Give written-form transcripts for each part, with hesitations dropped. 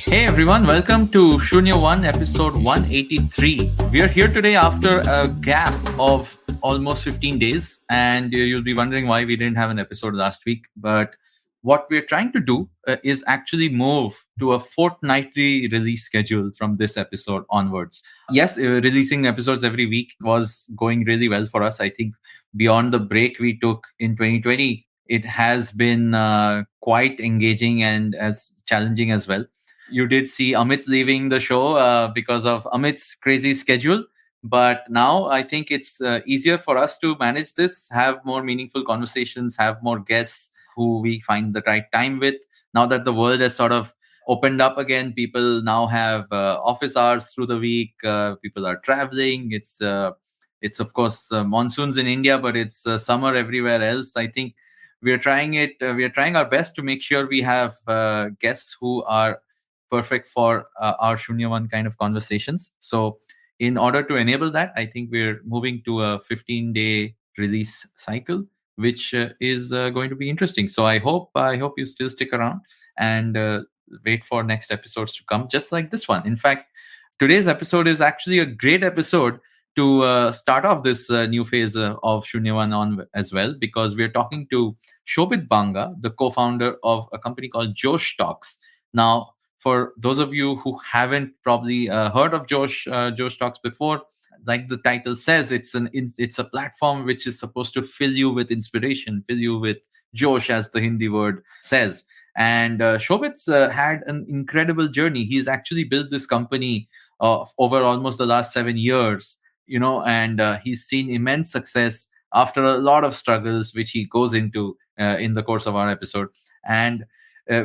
Hey everyone, welcome to Shunya One, episode 183. We are here today after a gap of almost 15 days, and you'll be wondering why we didn't have an episode last week. But what we're trying to do is actually move to a fortnightly release schedule from this episode onwards. Yes, releasing episodes every week was going really well for us. I think beyond the break we took in 2020, it has been quite engaging and as challenging as well. You did see Amit leaving the show because of Amit's crazy schedule. But now I think it's easier for us to manage this, have more meaningful conversations, have more guests who we find the right time with. Now that the world has sort of opened up again, people now have office hours through the week. People are traveling. It's of course monsoons in India, but it's summer everywhere else. I think we are trying it. We are trying our best to make sure we have guests who are perfect for our Shunya One kind of conversations. So, in order to enable that, I think we're moving to a 15-day release cycle, which is going to be interesting. So, I hope you still stick around and wait for next episodes to come, just like this one. In fact, today's episode is actually a great episode to start off this new phase of Shunya One on as well, because we're talking to Shobhit Banga, the co-founder of a company called Josh Talks. Now, for those of you who haven't probably heard of Josh Talks before, like the title says, it's a platform which is supposed to fill you with inspiration, fill you with Josh, as the Hindi word says. And Shobhit's had an incredible journey. He's actually built this company over almost the last 7 years, and he's seen immense success after a lot of struggles, which he goes into in the course of our episode, and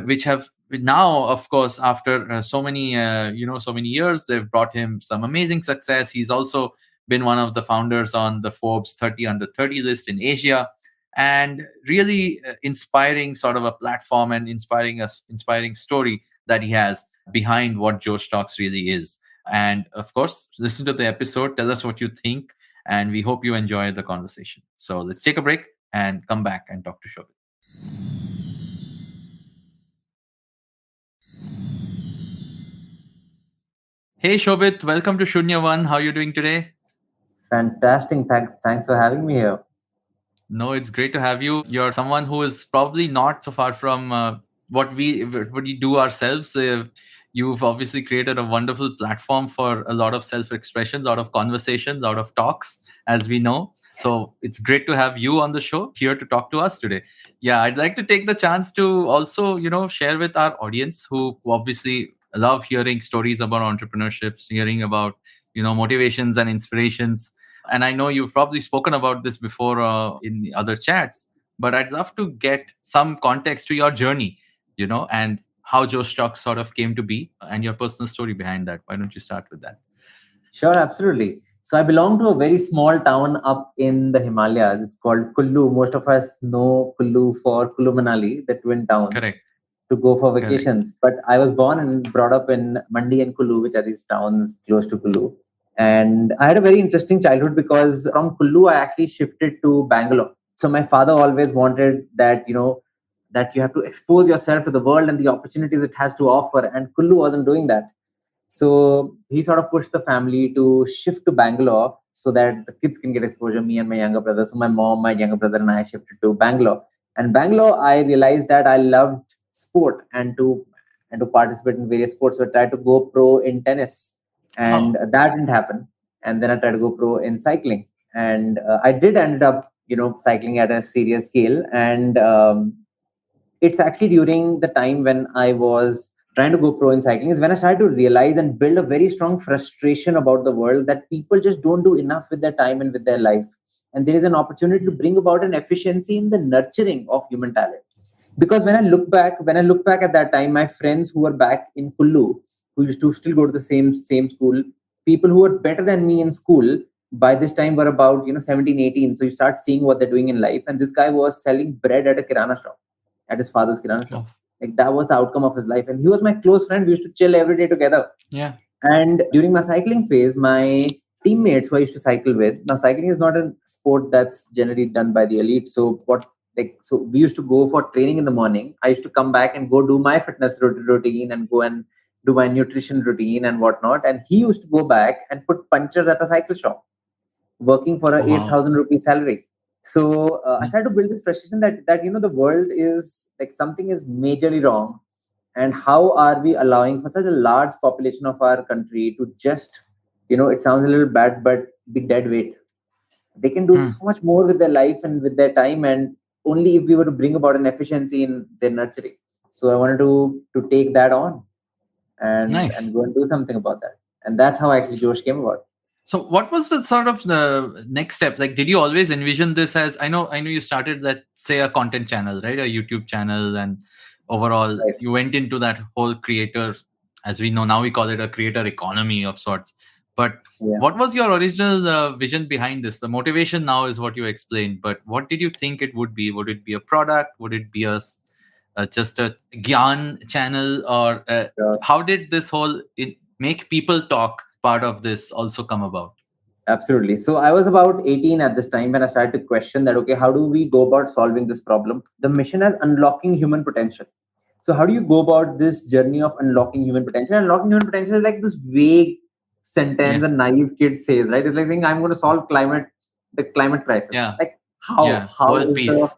which have now, of course, after so many years, they've brought him some amazing success. He's also been one of the founders on the Forbes 30 under 30 list in Asia, and really inspiring sort of a platform and inspiring story that he has behind what Josh Talks really is. And of course, listen to the episode, tell us what you think, and we hope you enjoy the conversation. So let's take a break and come back and talk to Shobhit. Hey Shobhit, welcome to Shunya One. How are you doing today? Fantastic. Thanks for having me here. No, it's great to have you. You're someone who is probably not so far from what we do ourselves. You've obviously created a wonderful platform for a lot of self-expression, a lot of conversation, a lot of talks, as we know. So it's great to have you on the show here to talk to us today. Yeah, I'd like to take the chance to also, share with our audience who obviously love hearing stories about entrepreneurships, hearing about, motivations and inspirations. And I know you've probably spoken about this before in the other chats, but I'd love to get some context to your journey, and how Joe Stock sort of came to be and your personal story behind that. Why don't you start with that? Sure, absolutely. So I belong to a very small town up in the Himalayas. It's called Kullu. Most of us know Kullu for Kullu Manali, the twin towns, Correct. to go for Correct. vacations. But I was born and brought up in Mandi and Kullu, which are these towns close to Kullu. And I had a very interesting childhood because from Kullu, I actually shifted to Bangalore. So my father always wanted that you have to expose yourself to the world and the opportunities it has to offer. And Kullu wasn't doing that. So he sort of pushed the family to shift to Bangalore so that the kids can get exposure, me and my younger brother. So my mom, my younger brother, and I shifted to Bangalore. And Bangalore, I realized that I loved sport and to participate in various sports. So I tried to go pro in tennis, and Oh, that didn't happen. And then I tried to go pro in cycling, and I did end up, cycling at a serious scale. And it's actually during the time when I was trying to go pro in cycling is when I started to realize and build a very strong frustration about the world that people just don't do enough with their time and with their life. And there is an opportunity to bring about an efficiency in the nurturing of human talent. Because when I look back at that time, my friends who were back in Kullu, who used to still go to the same school, people who were better than me in school by this time were about 17, 18. So you start seeing what they're doing in life. And this guy was selling bread at a kirana shop, at his father's kirana shop. oh, Like that was the outcome of his life. And he was my close friend. We used to chill every day together. yeah. And during my cycling phase, my teammates who I used to cycle with, now cycling is not a sport that's generally done by the elite. So we used to go for training in the morning. I used to come back and go do my fitness routine and go and do my nutrition routine and whatnot. And he used to go back and put punctures at a cycle shop, working for a Oh, wow. 8,000 rupee salary. So I Mm, started to build this frustration that the world is like something is majorly wrong, and how are we allowing for such a large population of our country to just, it sounds a little bad, but be dead weight. They can do so mm. much more with their life and with their time, and only if we were to bring about an efficiency in their nurturing. So I wanted to take that on and Nice. go and do something about that. And that's how actually Josh came about. So what was the sort of the next step? Like, did you always envision this as, I know you started that, say, a content channel, right? A YouTube channel, and overall Right. you went into that whole creator, as we know now, we call it a creator economy of sorts. But Yeah. what was your original vision behind this? The motivation now is what you explained, but what did you think it would be? Would it be a product? Would it be just a Gyan channel, or Sure. how did this whole make people talk part of this also come about? Absolutely. So I was about 18 at this time when I started to question that, okay, how do we go about solving this problem? The mission is unlocking human potential. So how do you go about this journey of unlocking human potential? Unlocking human potential is like this vague sentence Yeah, a naive kid says, right? It's like saying, I'm going to solve the climate crisis. yeah, Like yeah. how World is the, peace.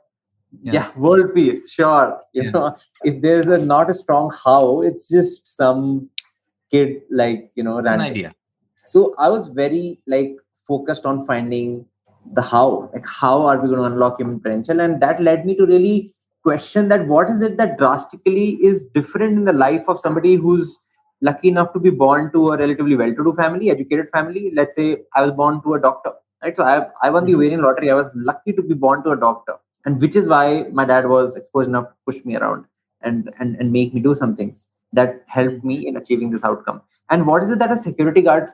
Yeah, yeah, world peace? Sure. yeah. If there's not a strong how, it's just some kid like, It's an ranting. idea. So I was very like focused on finding the how, like how are we going to unlock human potential? And that led me to really question that what is it that drastically is different in the life of somebody who's lucky enough to be born to a relatively well-to-do family, educated family. Let's say I was born to a doctor, right? So I won the Hmm. ovarian lottery. I was lucky to be born to a doctor, and which is why my dad was exposed enough to push me around and make me do some things that helped Hmm. me in achieving this outcome. And what is it that a security guard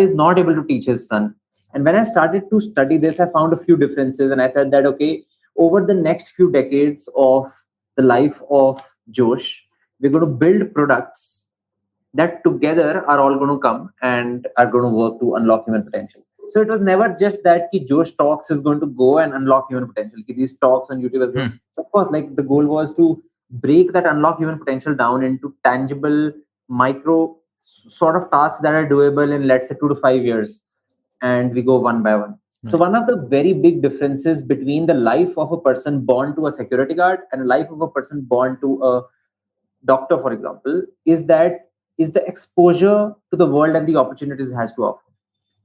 is not able to teach his son? And when I started to study this, I found a few differences, and I said that, okay, over the next few decades of the life of Josh, we're going to build products that together are all going to come and are going to work to unlock human potential. So it was never just that ki Josh Talks is going to go and unlock human potential. Ki these talks on YouTube is going. Hmm. So of course, like the goal was to break that unlock human potential down into tangible, micro sort of tasks that are doable in, let's say, 2 to 5 years, and we go one by one. So Right. one of the very big differences between the life of a person born to a security guard and a life of a person born to a doctor, for example, is the exposure to the world and the opportunities it has to offer,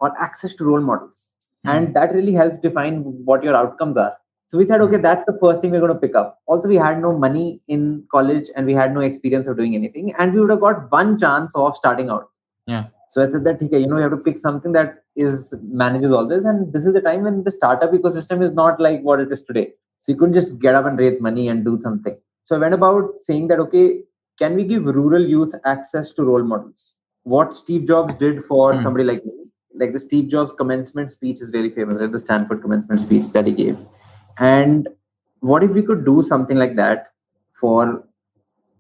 or access to role models. Hmm. And that really helps define what your outcomes are. So we said, okay, Hmm. that's the first thing we're going to pick up. Also, we had no money in college and we had no experience of doing anything. And we would have got one chance of starting out. Yeah. So I said that, okay, you have to pick something that is manages all this. And this is the time when the startup ecosystem is not like what it is today. So you couldn't just get up and raise money and do something. So I went about saying that, okay, can we give rural youth access to role models? What Steve Jobs did for Hmm. somebody like me, like the Steve Jobs commencement speech is really famous, like the Stanford commencement speech that he gave. And what if we could do something like that for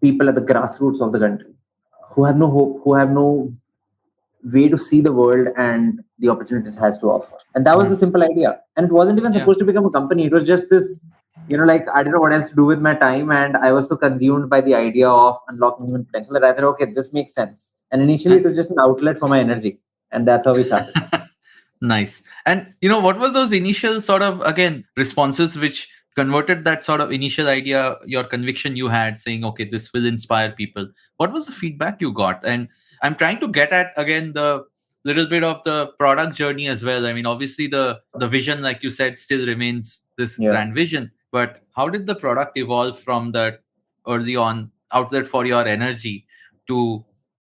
people at the grassroots of the country who have no hope, who have no way to see the world and the opportunity it has to offer. And that was Hmm. the simple idea. And it wasn't even Yeah. supposed to become a company. It was just this, like I didn't know what else to do with my time. And I was so consumed by the idea of unlocking human potential that I thought, okay, this makes sense. And initially it was just an outlet for my energy. And that's how we started. Nice. And what were those initial sort of, again, responses which converted that sort of initial idea, your conviction you had, saying, okay, this will inspire people? What was the feedback you got? And I'm trying to get at, again, the little bit of the product journey as well. I mean, obviously the vision, like you said, still remains this Yeah. grand vision, but how did the product evolve from that early on outlet for your energy to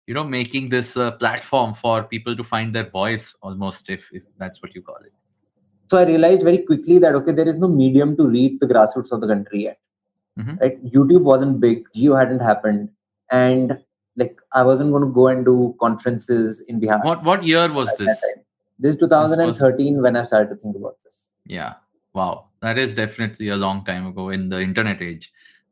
making this platform for people to find their voice, almost, if that's what you call it? So I realized very quickly that, okay, there is no medium to reach the grassroots of the country yet. Hmm. Right? YouTube wasn't big, Geo hadn't happened. And like I wasn't going to go and do conferences in Bihar What year was at that this? time. This is This was 2013 when I started to think about this. Yeah. Wow, that is definitely a long time ago in the internet age.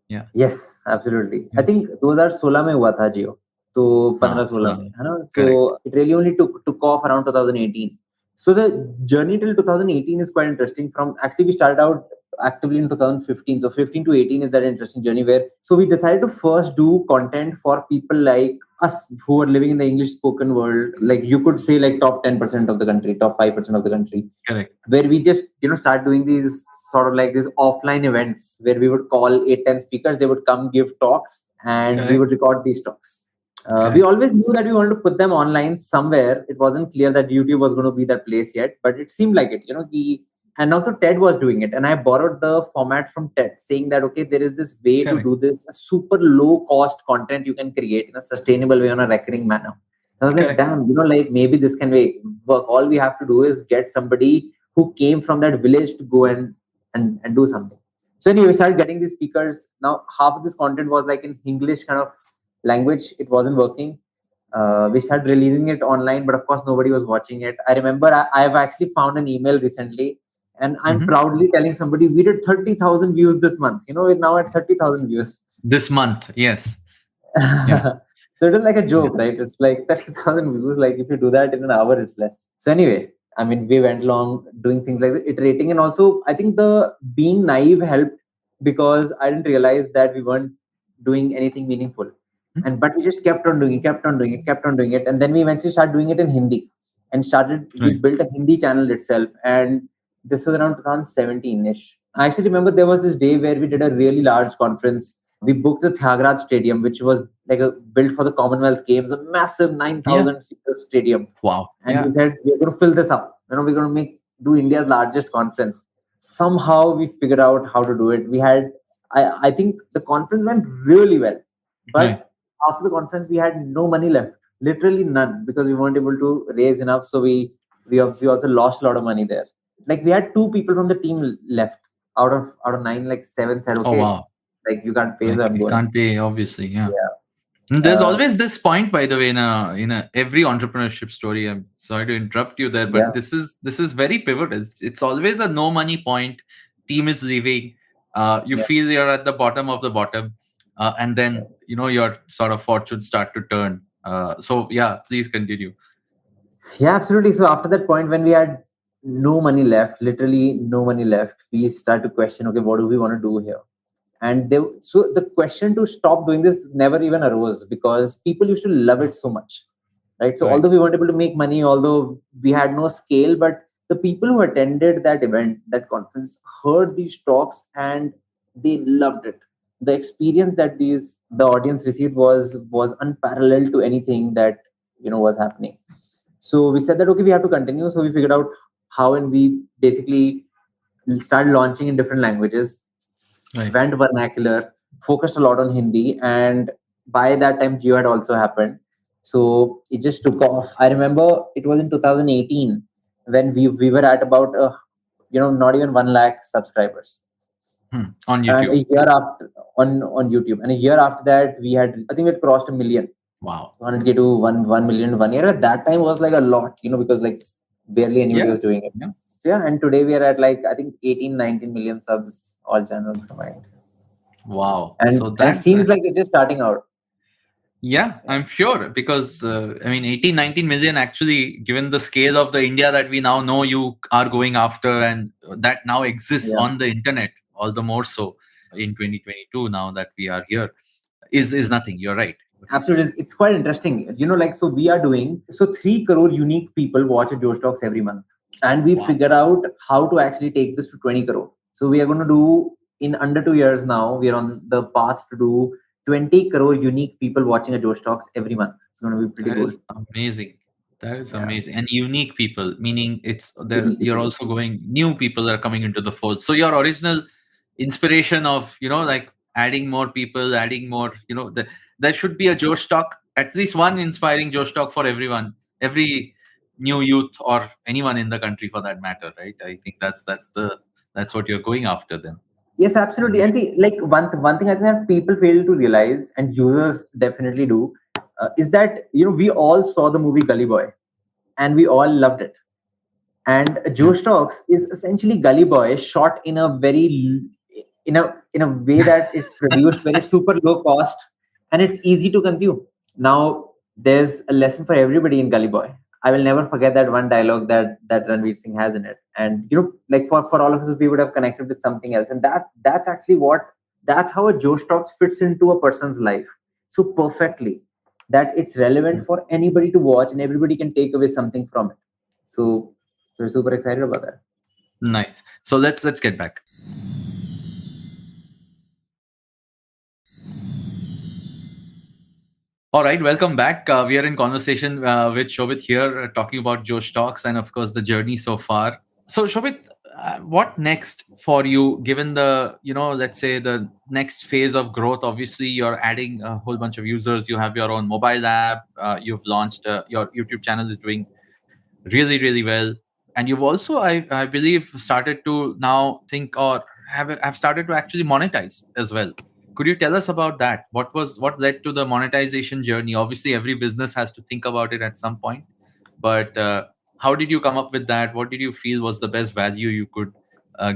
Yeah. Yes, absolutely. I Yes. think 2016 में हुआ था जियो. तो 15-16 में, So है ना? So correct. it really only took off around 2018. So the journey till 2018 is quite interesting. From actually we started out actively in 2015. So 15 to 18 is that interesting journey where so we decided to first do content for people like us who are living in the English spoken world. Like you could say like top 10% of the country, top 5% of the country, Correct. where we just start doing these sort of like these offline events where we would call 8-10 speakers. They would come give talks and we Correct. would record these talks. We Correct. always knew that we wanted to put them online somewhere. It wasn't clear that YouTube was going to be that place yet, but it seemed like it. And also TED was doing it, and I borrowed the format from TED, saying that okay, there is this way to Correct. do this, a super low cost content you can create in a sustainable way on a recurring manner. I was like, Correct. damn, like maybe this can work. All we have to do is get somebody who came from that village to go and do something. So anyway, we started getting these speakers. Now half of this content was like in English kind of language. It wasn't working. We started releasing it online, but of course nobody was watching it. I remember I've actually found an email recently, and I'm Mhm. proudly telling somebody we did 30,000 views this month. We're now at 30,000 views. This month, yes. Yeah. So it is like a Yeah. joke, right? It's like 30,000 views. Like if you do that in an hour, it's less. So anyway, I mean, we went along doing things like that, iterating, and also I think the being naive helped because I didn't realize that we weren't doing anything meaningful, Mhm. and but we just kept on doing it, kept on doing it, kept on doing it, and then we eventually started doing it in Hindi, and started. We Right. built a Hindi channel itself, and this was around 2017ish. I actually remember there was this day where we did a really large conference. We booked the Thagraj Stadium, which was like built for the Commonwealth Games, a massive Yeah. 9,000 seater stadium. Wow. And Yeah. we said we're going to fill this up. We're going to do India's largest conference. Somehow we figured out how to do it. I think the conference went really well, Right. but after the conference we had no money left, literally none, because we weren't able to raise enough. So we also lost a lot of money there. Like we had two people from the team left out of nine. Like seven said, Oh okay, wow. like you can't pay, so Like I'm you going. can't pay, obviously. Yeah. Yeah. And there's Uh, always this point, by the way, in a every entrepreneurship story. I'm sorry to interrupt you there, but yeah. this is very pivotal. It's always a no money point. Team is leaving. You Yeah. feel you're at the bottom of the bottom, and then your sort of fortune start to turn. So yeah, please continue. Yeah, absolutely. So after that point, when we had no money left, literally no money left, we started to question, okay, what do we want to do here? So the question to stop doing this never even arose because people used to love it so much, right? So Right. although we weren't able to make money, although we had no scale, but the people who attended that event, that conference, heard these talks and they loved it. The experience that the audience received was unparalleled to anything that was happening. So we said that okay, we have to continue. So we figured out how, and we basically started launching in different languages, Right. went vernacular, focused a lot on Hindi, and by that time Geo had also happened. So it just took off. I remember it was in 2018 when we were at about not even 1 lakh subscribers, On and a YouTube. year after on YouTube, and a year after that I think we had crossed a million. Wow. 100K to 1 million in 1 year. At that time was like a lot, because like barely anybody Yeah. was doing it. Yeah. Yeah, and today we are at like I think 18, 19 million subs, all channels combined. Wow. And So and it that seems like it's just starting out. Yeah, Yeah. I'm sure because I mean 18, 19 million actually, given the scale of the India that we now know you are going after, and that now exists Yeah. on the internet, all the more so in 2022 now that we are here, is nothing. You're right. Absolutely. It's quite interesting. Like so we are doing so 3 crore unique people watch Josh Talks every month. And we Wow. figure out how to actually take this to 20 crore. So we are going to do in under 2 years now. We are on the path to do 20 crore unique people watching a Josh Talks every month. It's going to be pretty That cool. is amazing. That is Yeah. amazing. And unique people, meaning it's there. Unique You're people. also going new people are coming into the fold. So your original inspiration of like adding more people, adding more, there should be a Josh talk, at least one inspiring Josh talk for every new youth or anyone in the country for that matter, right? I think that's what you're going after then. Yes, absolutely. And see, like one thing I think that people fail to realize, and users definitely do, is that we all saw the movie Gully Boy, and we all loved it. And Yeah. Joe Stocks is essentially Gully Boy shot in a in a way that it's produced where it's super low cost and it's easy to consume. Now there's a lesson for everybody in Gully Boy. I will never forget that one dialogue that Ranveer Singh has in it. And like for all of us, we would have connected with something else. And that's actually that's how a Josh Talks fits into a person's life so perfectly, that it's relevant for anybody to watch and everybody can take away something from it. So we're super excited about that. Nice. So let's get back. All right, welcome back. We are in conversation with Shobhit here, talking about Josh Talks and, of course, the journey so far. So, Shobhit, what next for you, given the, let's say the next phase of growth? Obviously, you're adding a whole bunch of users. You have your own mobile app. You've launched your YouTube channel is doing really, really well. And you've also, I believe, started to now think or have started to actually monetize as well. Could you tell us about that? What led to the monetization journey? Obviously, every business has to think about it at some point, but how did you come up with that? What did you feel was the best value you could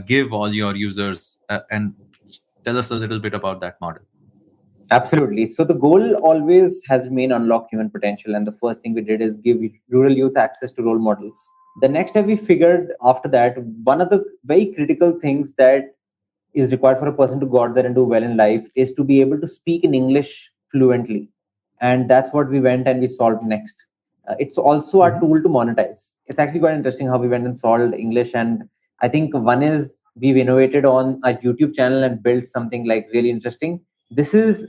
give all your users? And tell us a little bit about that model. Absolutely. So the goal always has been unlock human potential. And the first thing we did is give rural youth access to role models. The next step we figured after that, one of the very critical things that is required for a person to go out there and do well in life is to be able to speak in English fluently. And that's what we went and we solved next. It's also a tool to monetize. It's actually quite interesting how we went and solved English. And I think one is we've innovated on a YouTube channel and built something like really interesting. This is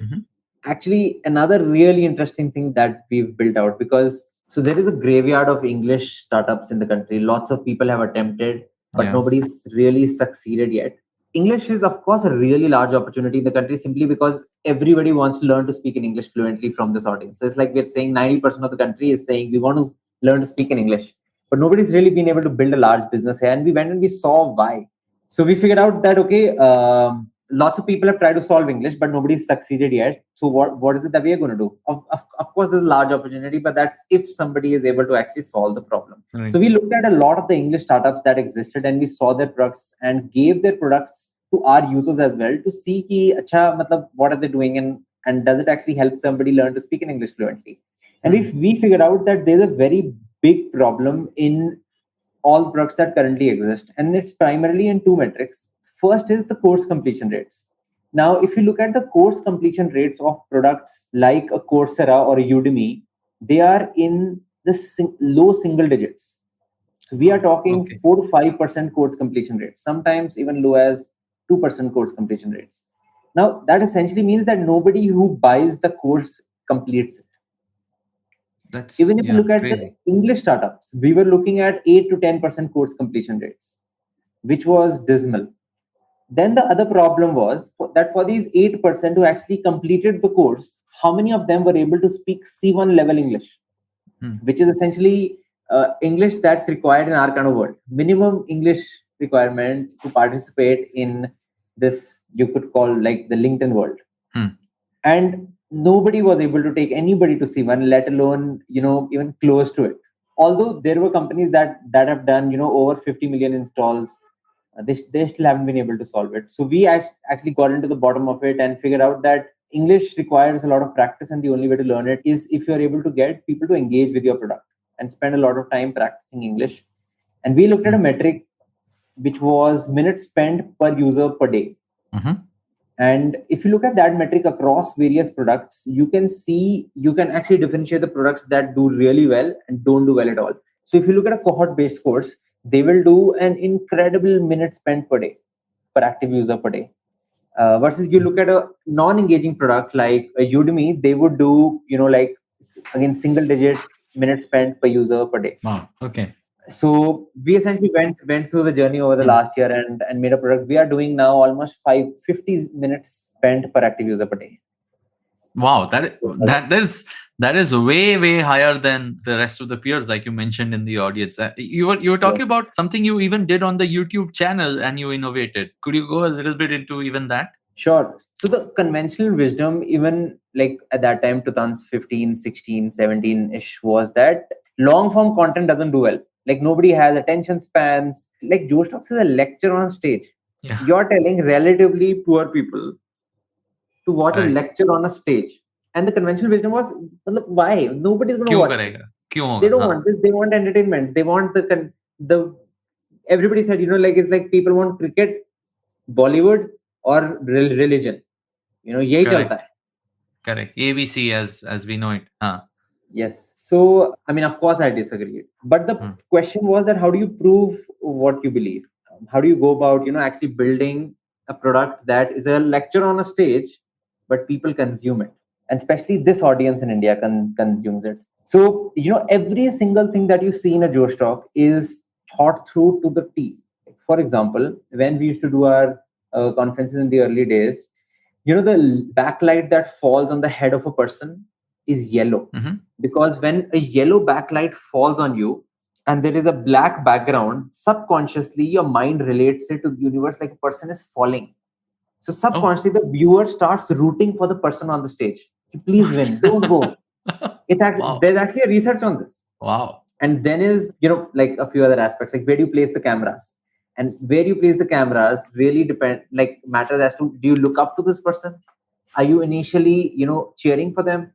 actually another really interesting thing that we've built out, because so there is a graveyard of English startups in the country. Lots of people have attempted, but nobody's really succeeded yet. English is, of course, a really large opportunity in the country simply because everybody wants to learn to speak in English fluently from this audience. So it's like we're saying 90% of the country is saying we want to learn to speak in English, but nobody's really been able to build a large business here. And we went and we saw why. So we figured out that, okay, lots of people have tried to solve English, but nobody's succeeded yet. So what is it that we are going to do? Of course, there's a large opportunity, but that's if somebody is able to actually solve the problem. Right. So we looked at a lot of the English startups that existed and we saw their products and gave their products to our users as well to see ki, acha, matlab, what are they doing and does it actually help somebody learn to speak in English fluently? And we figured out that there's a very big problem in all products that currently exist, and it's primarily in two metrics. First is the course completion rates. Now, if you look at the course completion rates of products like a Coursera or a Udemy, they are in the low single digits. So we are talking 4 to 5% course completion rates, sometimes even low as 2% course completion rates. Now, that essentially means that nobody who buys the course completes it. Even if you look at the English startups, we were looking at 8 to 10% course completion rates, which was dismal. Then the other problem was that for these 8% who actually completed the course, how many of them were able to speak C1 level English, which is essentially English that's required in our kind of world. Minimum English requirement to participate in this, you could call like the LinkedIn world. And nobody was able to take anybody to C1, let alone, even close to it. Although there were companies that have done, over 50 million installs, they still haven't been able to solve it. So we actually got into the bottom of it and figured out that English requires a lot of practice, and the only way to learn it is if you're able to get people to engage with your product and spend a lot of time practicing English. And we looked at a metric which was minutes spent per user per day. And if you look at that metric across various products, you can actually differentiate the products that do really well and don't do well at all. So if you look at a cohort-based course, they will do an incredible minutes spent per day, per active user per day. Versus you look at a non-engaging product like a Udemy, they would do, like, again, single-digit minutes spent per user per day. Wow. Okay. So we essentially went through the journey over the last year and made a product. We are doing now almost 50 minutes spent per active user per day. Wow, that is way higher than the rest of the peers, like you mentioned in the audience. You were talking about something you even did on the YouTube channel and you innovated. Could you go a little bit into even that? Sure. So the conventional wisdom, even like at that time, 2015, 16, 17-ish, was that long form content doesn't do well. Like nobody has attention spans. Like Josh Talks is a lecture on stage. Yeah. You're telling relatively poor people to watch a lecture on a stage. And the conventional wisdom was, why? Nobody's going to watch it. They होगा, don't हाँ. want this. They want entertainment. They want the everybody said, it's like people want cricket, Bollywood, or religion. यही चलता Correct. है. Correct. ABC as we know it. Huh. Yes. So, I mean, of course, I disagree. But the Hmm. question was that how do you prove what you believe? How do you go about, actually building a product that is a lecture on a stage, but people consume it? And especially this audience in India consumes it. So, every single thing that you see in a Josh talk is thought through to the T. For example, when we used to do our conferences in the early days, the backlight that falls on the head of a person is yellow, Mm-hmm. because when a yellow backlight falls on you and there is a black background, subconsciously your mind relates it to the universe like a person is falling. So Oh, subconsciously the viewer starts rooting for the person on the stage. Please what? win, don't go. Wow. There's actually a research on this. Wow. And then is, like a few other aspects, like where do you place the cameras, and where you place the cameras really depend, like matters as to, do you look up to this person? Are you initially, cheering for them?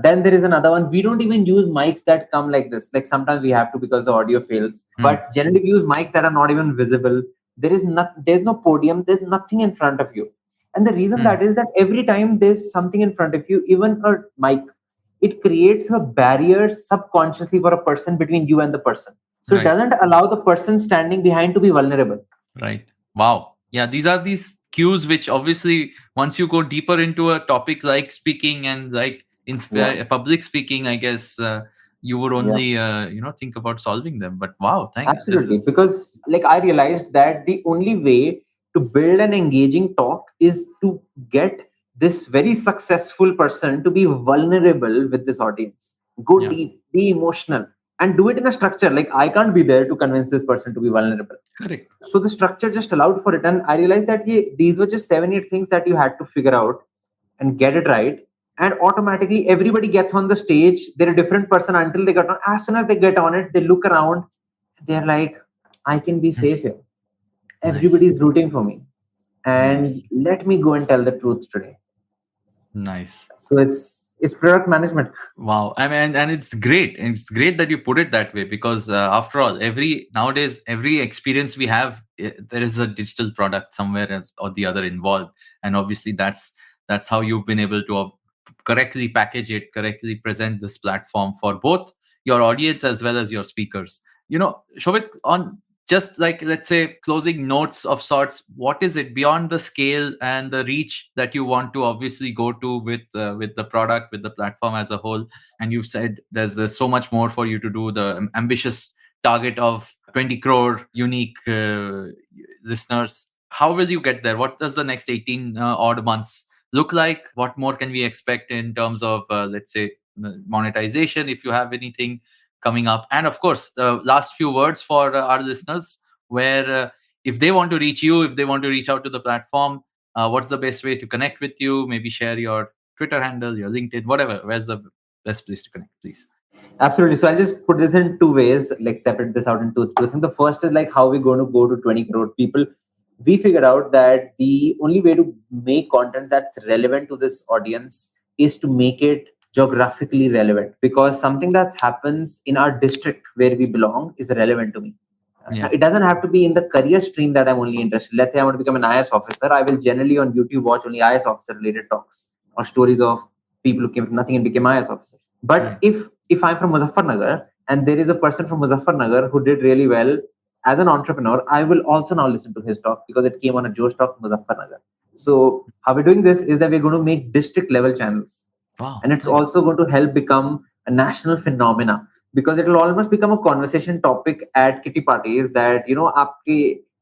Then there is another one. We don't even use mics that come like this. Like sometimes we have to because the audio fails. Hmm. But generally we use mics that are not even visible. There's no podium. There's nothing in front of you. And the reason Hmm. that is that every time there's something in front of you, even a mic, it creates a barrier subconsciously for a person between you and the person. So it Right. doesn't allow the person standing behind to be vulnerable. Right. Wow. Yeah, these are these cues which obviously once you go deeper into a topic like speaking and like Yeah. public speaking, I guess you would Yeah. only think about solving them. But wow, thank this Absolutely. is Because like I realized that the only way to build an engaging talk is to get this very successful person to be vulnerable with this audience. Go yeah, deep, be emotional, and do it in a structure. Like I can't be there to convince this person to be vulnerable. correct. So the structure just allowed for it. And I realized that these were just 7, 8 things that you had to figure out and get it right. And automatically everybody gets on the stage. They're a different person until they get on. As soon as they get on it, they look around. They're like, I can be safe here. Nice. Everybody's rooting for me. And Nice. let me go and tell the truth today. Nice. So it's product management. Wow, I mean, and it's great. And it's great that you put it that way because after all, every experience we have, there is a digital product somewhere else or the other involved, and obviously that's how you've been able to correctly package it, correctly present this platform for both your audience as well as your speakers. Shobhit, on just like let's say closing notes of sorts, what is it beyond the scale and the reach that you want to obviously go to with the product, with the platform as a whole? And you've said there's so much more for you to do, the ambitious target of 20 crore unique listeners. How will you get there? What does the next 18 odd months look like? What more can we expect in terms of let's say monetization, if you have anything coming up? And of course, the last few words for our listeners, where if they want to reach you, if they want to reach out to the platform, what's the best way to connect with you? Maybe share your Twitter handle, your LinkedIn, whatever. Where's the best place to connect, please? Absolutely. So I'll just put this in two ways, like separate this out into two things. The first is like how we're going to go to 20 crore people. We figured out that the only way to make content that's relevant to this audience is to make it geographically relevant, because something that happens in our district where we belong is relevant to me. Now, Yeah. it doesn't have to be in the career stream that I'm only interested. Let's say I want to become an IS officer. I will generally on YouTube watch only IS officer related talks or stories of people who came from nothing and became IS officers. But Right. if I'm from Muzaffarnagar and there is a person from Muzaffarnagar who did really well as an entrepreneur, I will also now listen to his talk because it came on a Josh talk Muzaffarnagar. So how we're doing this is that we're going to make district level channels, Wow. and it's Nice. also going to help become a national phenomena, because it will almost become a conversation topic at kitty parties that आपके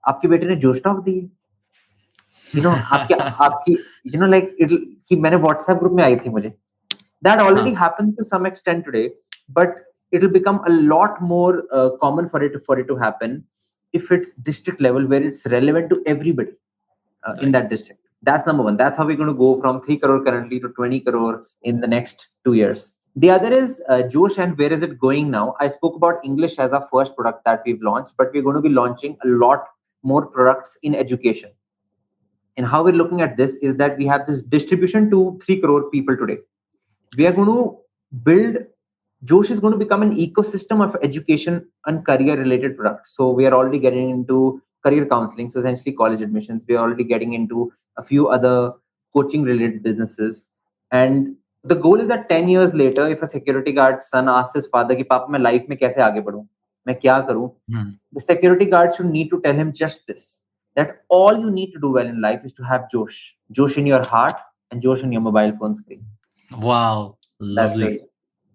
आपके बेटे ने जोश talk दी, आपके आपकी like it'll कि मैंने WhatsApp group में आई थी मुझे. That already Huh. happens to some extent today, but it'll become a lot more common for it to happen if it's district level where it's relevant to everybody in Right. that district. That's number one. That's how we're going to go from 3 crore currently to 20 crore in the next 2 years. The other is Josh, and where is it going now? I spoke about English as our first product that we've launched, but we're going to be launching a lot more products in education. And how we're looking at this is that we have this distribution to 3 crore people today. We are going to build Josh is going to become an ecosystem of education and career related products. So we are already getting into career counseling, so essentially college admissions. We are already getting into a few other coaching related businesses. And the goal is that 10 years later, if a security guard's son asks his father, कि पापा मैं life में कैसे आगे बढ़ूं, मैं क्या करूं, the security guard should need to tell him just this, that all you need to do well in life is to have Josh in your heart and Josh in your mobile phone screen. Wow, That's lovely. it.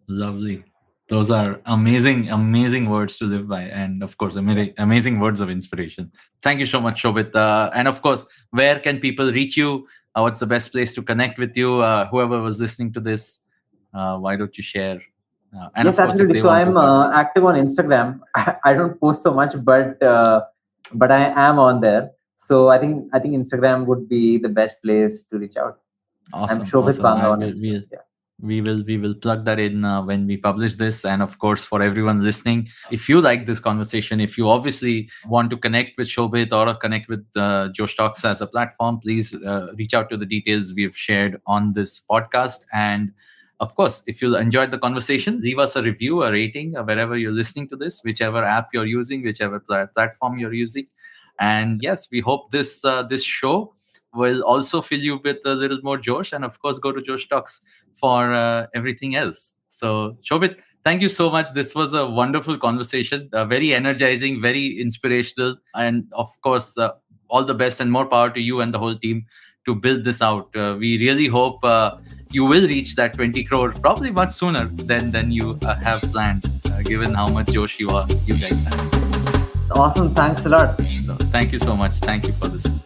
Lovely. Those are amazing, amazing words to live by. And of course, amazing words of inspiration. Thank you so much, Shobhit. And of course, where can people reach you? What's the best place to connect with you? Whoever was listening to this, why don't you share? And Yes, of course, if absolutely. they So want to I'm participate. active on Instagram. I don't post so much, but I am on there. So I think Instagram would be the best place to reach out. I'm Awesome, Shobhit awesome. Banga I on will, Instagram. Yeah. we will plug that in when we publish this. And of course, for everyone listening, if you like this conversation, if you obviously want to connect with Shobhit or connect with Josh Talks as a platform, please reach out to the details we have shared on this podcast. And of course, if you enjoyed the conversation, leave us a review, a rating, wherever you're listening to this, whichever app you're using, whichever platform you're using. And yes, we hope this show will also fill you with a little more Josh. And of course, go to Josh Talks for everything else. So, Shobhit, thank you so much. This was a wonderful conversation, very energizing, very inspirational. And of course, all the best and more power to you and the whole team to build this out. We really hope you will reach that 20 crore probably much sooner than you have planned, given how much Josh you guys have. Awesome. Thanks a lot. So, thank you so much. Thank you for this.